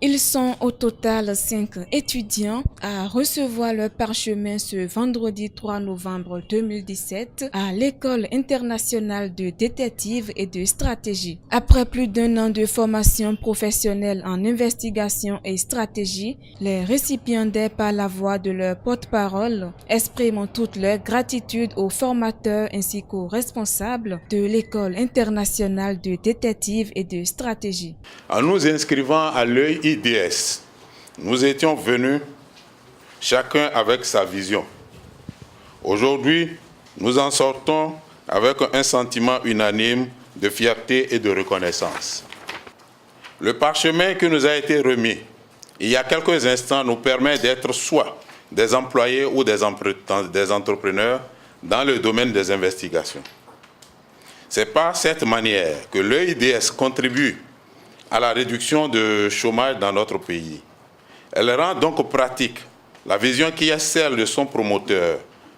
Ils sont au total 5 étudiants à recevoir leur parchemin ce vendredi 3 novembre 2017 à l'École internationale de détective et de stratégie. Après plus d'un an de formation professionnelle en investigation et stratégie, les récipiendaires par la voix de leur porte-parole expriment toute leur gratitude aux formateurs ainsi qu'aux responsables de l'École internationale de détective et de stratégie. En nous inscrivant à l'EIDS, nous étions venus chacun avec sa vision. Aujourd'hui, nous en sortons avec un sentiment unanime de fierté et de reconnaissance. Le parchemin qui nous a été remis il y a quelques instants nous permet d'être soit des employés ou des entrepreneurs dans le domaine des investigations. C'est par cette manière que l'EIDS contribue à la réduction du chômage dans notre pays. Elle rend donc pratique la vision qui est celle de son promoteur,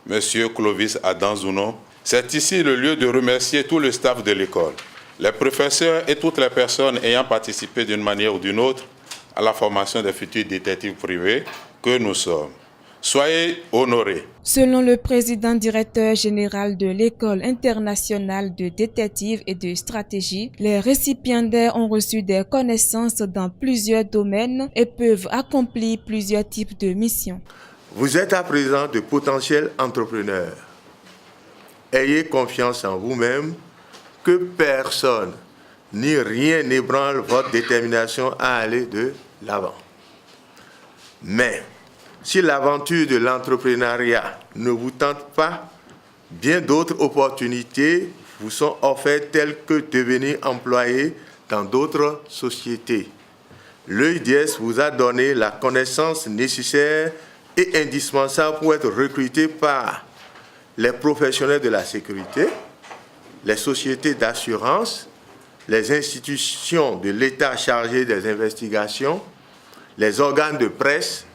M. Clovis Adanzouno. C'est ici le lieu de remercier tout le staff de l'école, les professeurs et toutes les personnes ayant participé d'une manière ou d'une autre à la formation des futurs détectives privés que nous sommes. Soyez honorés. Selon le président directeur général de l'École internationale de détective et de stratégie, les récipiendaires ont reçu des connaissances dans plusieurs domaines et peuvent accomplir plusieurs types de missions. Vous êtes à présent de potentiels entrepreneurs. Ayez confiance en vous-même, que personne ni rien n'ébranle votre détermination à aller de l'avant. Mais si l'aventure de l'entrepreneuriat ne vous tente pas, bien d'autres opportunités vous sont offertes telles que devenir employé dans d'autres sociétés. L'EIDS vous a donné la connaissance nécessaire et indispensable pour être recruté par les professionnels de la sécurité, les sociétés d'assurance, les institutions de l'État chargées des investigations, les organes de presse,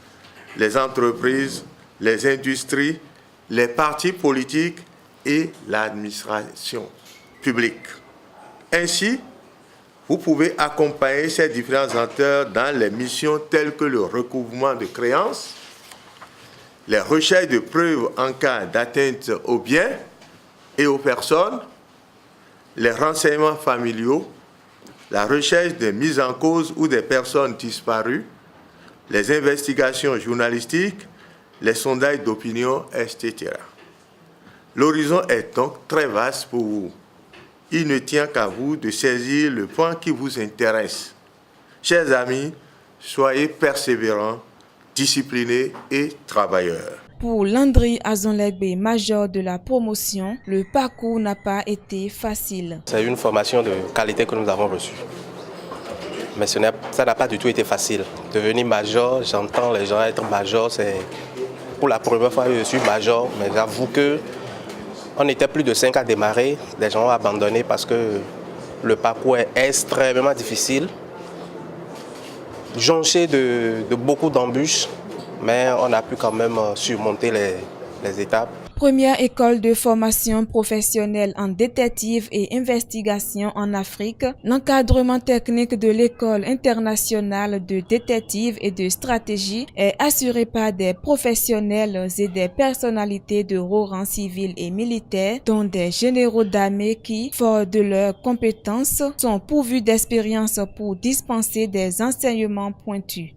les entreprises, les industries, les partis politiques et l'administration publique. Ainsi, vous pouvez accompagner ces différents acteurs dans les missions telles que le recouvrement de créances, les recherches de preuves en cas d'atteinte aux biens et aux personnes, les renseignements familiaux, la recherche des mises en cause ou des personnes disparues, les investigations journalistiques, les sondages d'opinion, etc. L'horizon est donc très vaste pour vous. Il ne tient qu'à vous de saisir le point qui vous intéresse. Chers amis, soyez persévérants, disciplinés et travailleurs. Pour Landry Azonlegbe, major de la promotion, le parcours n'a pas été facile. C'est une formation de qualité que nous avons reçue. Mais ça n'a pas du tout été facile. Devenir major, j'entends les gens être major, c'est pour la première fois que je suis major, mais j'avoue qu'on était plus de 5 à démarrer. Les gens ont abandonné parce que le parcours est extrêmement difficile, jonché de beaucoup d'embûches, mais on a pu quand même surmonter les étapes. Première école de formation professionnelle en détective et investigation en Afrique, l'encadrement technique de l'École internationale de détective et de stratégie est assuré par des professionnels et des personnalités de haut rang civil et militaire, dont des généraux d'armée qui, forts de leurs compétences, sont pourvus d'expérience pour dispenser des enseignements pointus.